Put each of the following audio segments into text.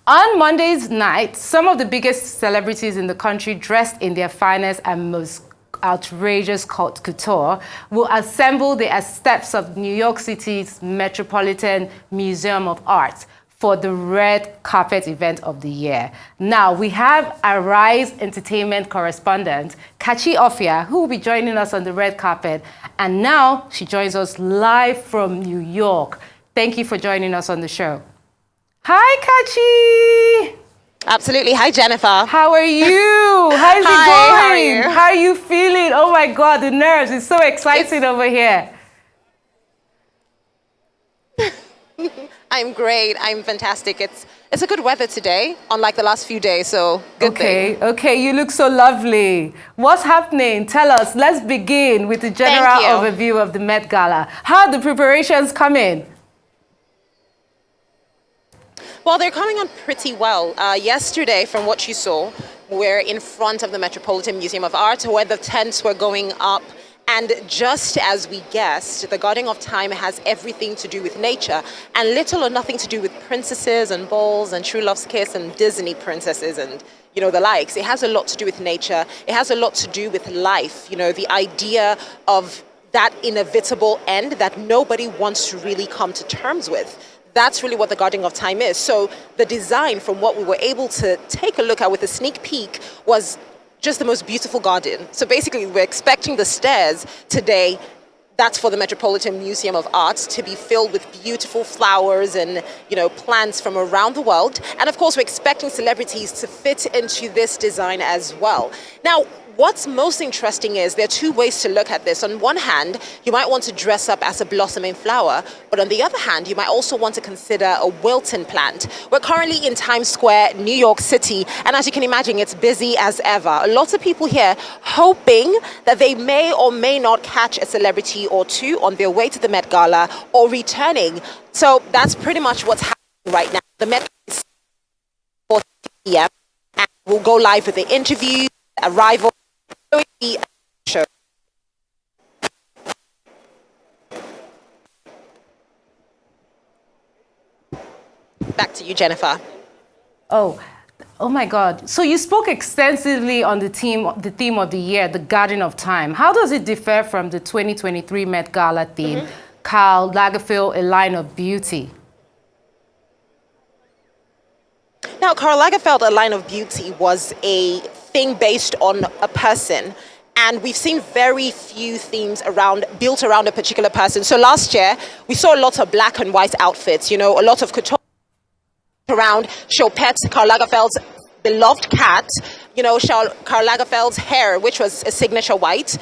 On Monday's night, some of the biggest celebrities in the country dressed in their finest and most outrageous haute couture will assemble the steps of New York City's Metropolitan Museum of Art for the red carpet event of the year. Now, we have Arise Entertainment correspondent, Kachi Ofia, who will be joining us on the red carpet. And now she joins us live from New York. Thank you for joining us on the show. Hi, Kachi. Absolutely. Hi, Jennifer. How are you? How's it going? How are you? How are you feeling? Oh my God, the nerves. It's so exciting over here. I'm great. I'm fantastic. It's a good weather today, unlike the last few days, so good thing. Okay, you look so lovely. What's happening? Tell us. Let's begin with the general overview of the Met Gala. How are the preparations coming? Well, they're coming on pretty well. Yesterday, from what you saw, we're in front of the Metropolitan Museum of Art, where the tents were going up. And just as we guessed, the Garden of Time has everything to do with nature and little or nothing to do with princesses and balls and True Love's Kiss and Disney princesses and, the likes. It has a lot to do with nature. It has a lot to do with life. The idea of that inevitable end that nobody wants to really come to terms with. That's really what the Garden of Time is. So the design, from what we were able to take a look at with a sneak peek, was just the most beautiful garden. So basically, we're expecting the stairs today, that's for the Metropolitan Museum of Art, to be filled with beautiful flowers and, plants from around the world. And of course, we're expecting celebrities to fit into this design as well. Now, what's most interesting is there are two ways to look at this. On one hand, you might want to dress up as a blossoming flower, but on the other hand, you might also want to consider a wilting plant. We're currently in Times Square, New York City, and as you can imagine, it's busy as ever. Lots of people here hoping that they may or may not catch a celebrity or two on their way to the Met Gala or returning. So that's pretty much what's happening right now. The Met Gala is 4 p.m. and we'll go live with the interview, arrival, show. Back to you, Jennifer. Oh my God. So you spoke extensively on the theme of the year, the Garden of Time. How does it differ from the 2023 Met Gala theme, Karl Lagerfeld, A Line of Beauty? Now, Karl Lagerfeld, A Line of Beauty was a thing based on a person. And we've seen very few themes built around a particular person. So last year, we saw a lot of black and white outfits, a lot of couture around Chopet's, Karl Lagerfeld's beloved cat, Karl Lagerfeld's hair, which was a signature white,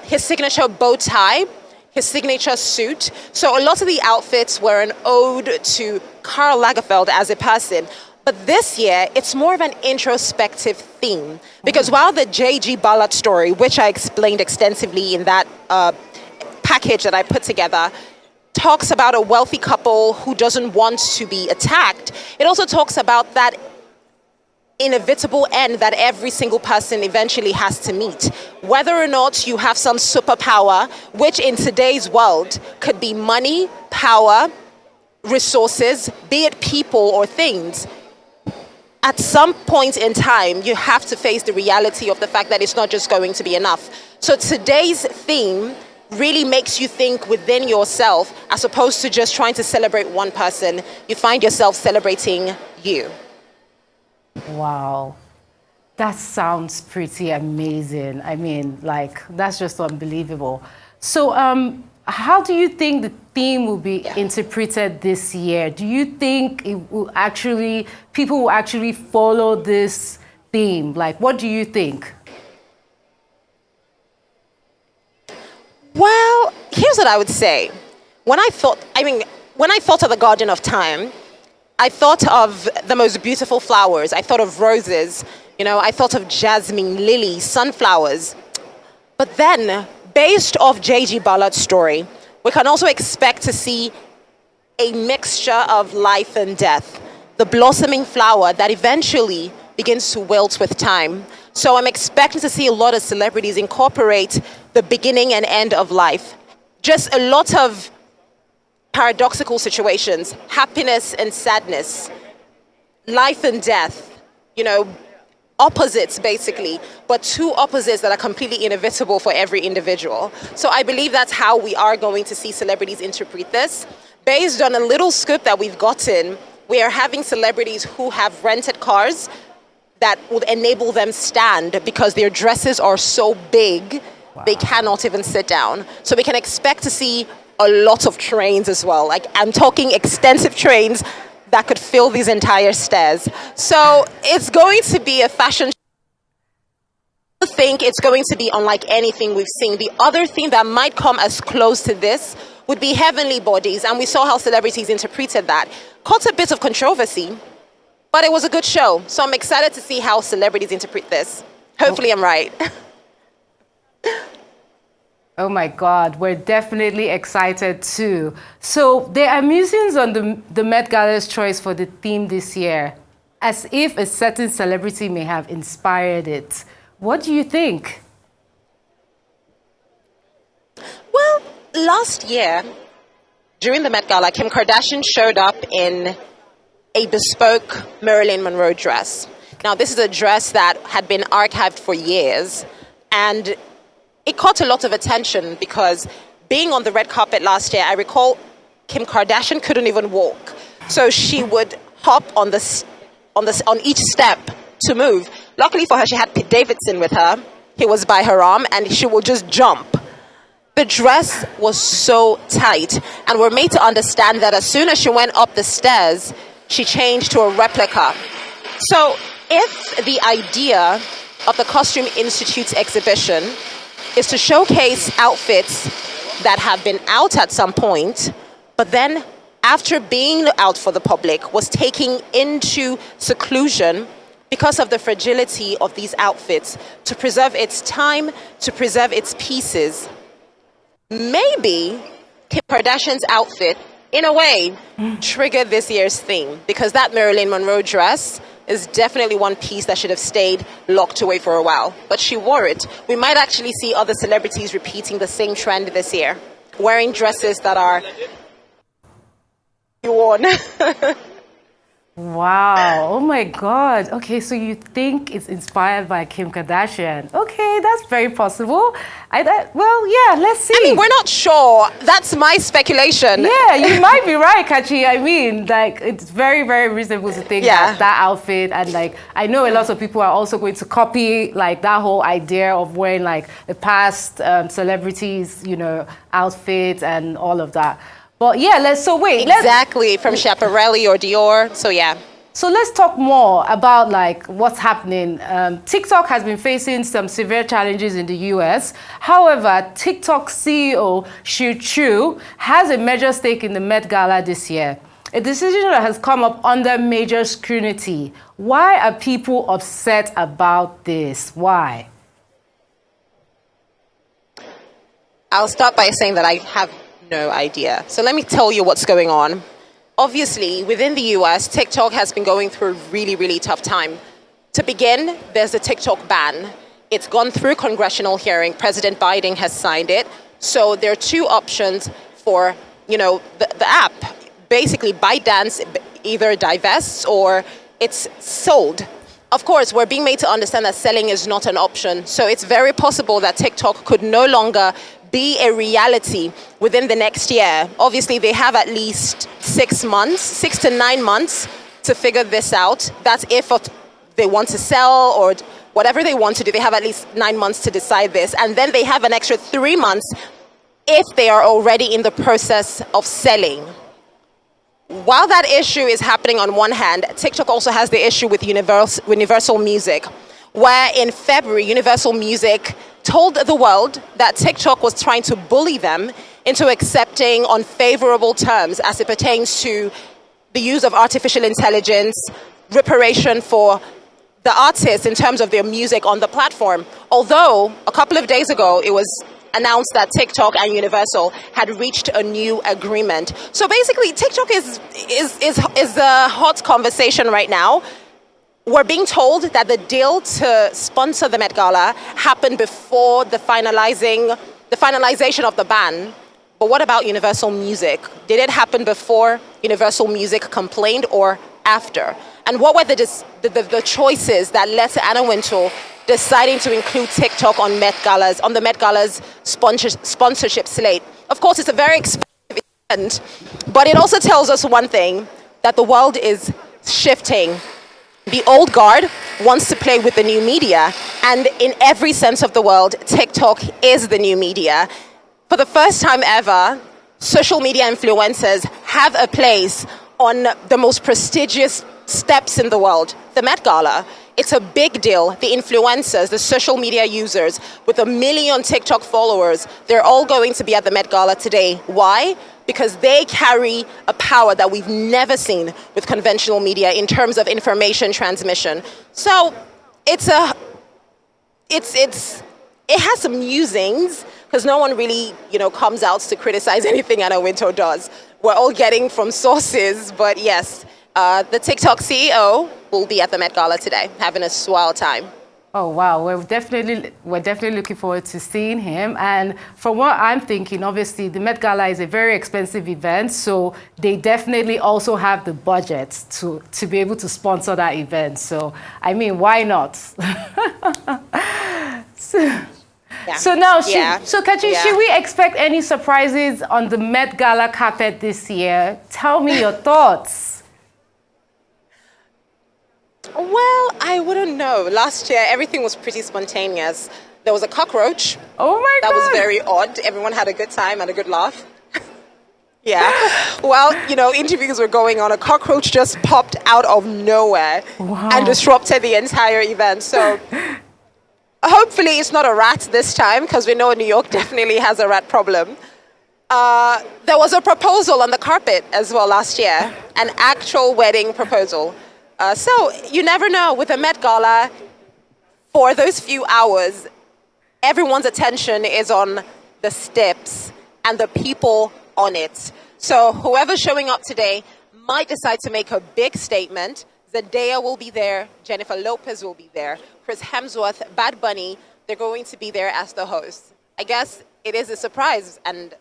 his signature bow tie, his signature suit. So a lot of the outfits were an ode to Karl Lagerfeld as a person. But this year, it's more of an introspective theme. Because while the J.G. Ballard story, which I explained extensively in that package that I put together, talks about a wealthy couple who doesn't want to be attacked, it also talks about that inevitable end that every single person eventually has to meet. Whether or not you have some superpower, which in today's world could be money, power, resources, be it people or things, at some point in time, you have to face the reality of the fact that it's not just going to be enough. So today's theme really makes you think within yourself, as opposed to just trying to celebrate one person. You find yourself celebrating you. Wow. That sounds pretty amazing. I mean, that's just unbelievable. So, how do you think the theme will be interpreted this year? Do you think people will actually follow this theme? What do you think? Well, here's what I would say. When I thought of the Garden of Time, I thought of the most beautiful flowers. I thought of roses. I thought of jasmine, lilies, sunflowers. But then, based off J.G. Ballard's story, we can also expect to see a mixture of life and death, the blossoming flower that eventually begins to wilt with time. So I'm expecting to see a lot of celebrities incorporate the beginning and end of life. Just a lot of paradoxical situations, happiness and sadness, life and death, you know, opposites basically, but two opposites that are completely inevitable for every individual. So I believe that's how we are going to see celebrities interpret this. Based on a little scoop that we've gotten, we are having celebrities who have rented cars that would enable them stand because their dresses are so big, they cannot even sit down. So we can expect to see a lot of trains as well. Like, I'm talking extensive trains that could fill these entire stairs. So it's going to be a fashion show. I think it's going to be unlike anything we've seen. The other thing that might come as close to this would be heavenly bodies, and we saw how celebrities interpreted that. Caught a bit of controversy, but it was a good show. So I'm excited to see how celebrities interpret this. Hopefully I'm right. Oh my God, we're definitely excited too. So there are musings on the Met Gala's choice for the theme this year, as if a certain celebrity may have inspired it. What do you think? Well, last year, during the Met Gala, Kim Kardashian showed up in a bespoke Marilyn Monroe dress. Now, this is a dress that had been archived for years, and it caught a lot of attention because being on the red carpet last year, I recall Kim Kardashian couldn't even walk. So she would hop on each step to move. Luckily for her, she had Pete Davidson with her. He was by her arm, and she would just jump. The dress was so tight, and we're made to understand that as soon as she went up the stairs, she changed to a replica. So if the idea of the Costume Institute's exhibition is to showcase outfits that have been out at some point, but then after being out for the public was taken into seclusion because of the fragility of these outfits, to preserve its time, to preserve its pieces. Maybe Kim Kardashian's outfit, in a way, triggered this year's theme, because that Marilyn Monroe dress is definitely one piece that should have stayed locked away for a while. But she wore it. We might actually see other celebrities repeating the same trend this year, wearing dresses that are worn. Wow, oh my God. Okay, so you think it's inspired by Kim Kardashian. Okay, that's very possible. Well, yeah, let's see. I mean, we're not sure. That's my speculation. Yeah, you might be right, Kachi. I mean, like, it's very, very reasonable to think that outfit, and like, I know a lot of people are also going to copy like that whole idea of wearing like the past celebrities, you know, outfits and all of that. But yeah, exactly, from Schiaparelli or Dior. So yeah. So let's talk more about like what's happening. TikTok has been facing some severe challenges in the US. However, TikTok CEO Xu Chu has a major stake in the Met Gala this year. A decision that has come up under major scrutiny. Why are people upset about this? Why? I'll start by saying that I have no idea. So let me tell you what's going on. Obviously, within the US, TikTok has been going through a really, really tough time. To begin, there's the TikTok ban. It's gone through congressional hearing. President Biden has signed it. So there are two options for, you know, the app. Basically, ByteDance either divests or it's sold. Of course, we're being made to understand that selling is not an option. So it's very possible that TikTok could no longer be a reality within the next year. Obviously, they have at least 6 to 9 months to figure this out. That's if they want to sell or whatever they want to do. They have at least 9 months to decide this. And then they have an extra 3 months if they are already in the process of selling. While that issue is happening on one hand, TikTok also has the issue with Universal Music, where in February, Universal Music told the world that TikTok was trying to bully them into accepting unfavorable terms as it pertains to the use of artificial intelligence, reparation for the artists in terms of their music on the platform. Although a couple of days ago, it was announced that TikTok and Universal had reached a new agreement. So basically, TikTok is a hot conversation right now. We're being told that the deal to sponsor the Met Gala happened before the finalization of the ban. But what about Universal Music? Did it happen before Universal Music complained or after? And what were the choices that led to Anna Wintour deciding to include TikTok on the Met Gala's sponsorship slate? Of course, it's a very expensive event, but it also tells us one thing, that the world is shifting. The old guard wants to play with the new media, and in every sense of the word, TikTok is the new media. For the first time ever, social media influencers have a place on the most prestigious steps in the world, the Met Gala. It's a big deal. The influencers, the social media users with 1 million TikTok followers, they're all going to be at the Met Gala today. Why? Because they carry a power that we've never seen with conventional media in terms of information transmission. So it has some musings, because no one really, comes out to criticize anything Anna Wintour does. We're all getting from sources, but yes, the TikTok CEO will be at the Met Gala today, having a swell time. Oh wow, we're definitely looking forward to seeing him. And from what I'm thinking, obviously the Met Gala is a very expensive event, so they definitely also have the budget to be able to sponsor that event. So I mean, why not? So now, Kachi, should we expect any surprises on the Met Gala carpet this year? Tell me your thoughts. Well, I wouldn't know. Last year, everything was pretty spontaneous. There was a cockroach. Oh my God. That was very odd. Everyone had a good time and a good laugh. Yeah. Well, interviews were going on. A cockroach just popped out of nowhere and disrupted the entire event. So hopefully it's not a rat this time, because we know New York definitely has a rat problem. There was a proposal on the carpet as well last year, an actual wedding proposal. So you never know with the Met Gala, for those few hours, everyone's attention is on the steps and the people on it. So whoever's showing up today might decide to make a big statement. Zendaya will be there, Jennifer Lopez will be there, Chris Hemsworth, Bad Bunny, they're going to be there as the hosts. I guess it is a surprise, and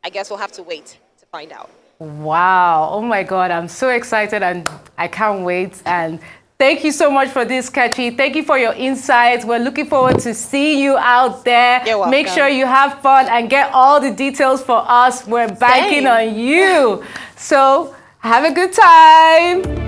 I guess we'll have to wait to find out. Wow. Oh my God. I'm so excited and I can't wait. And thank you so much for this, Kachi. Thank you for your insights. We're looking forward to seeing you out there. You're welcome. Make sure you have fun and get all the details for us. We're banking on you. So have a good time.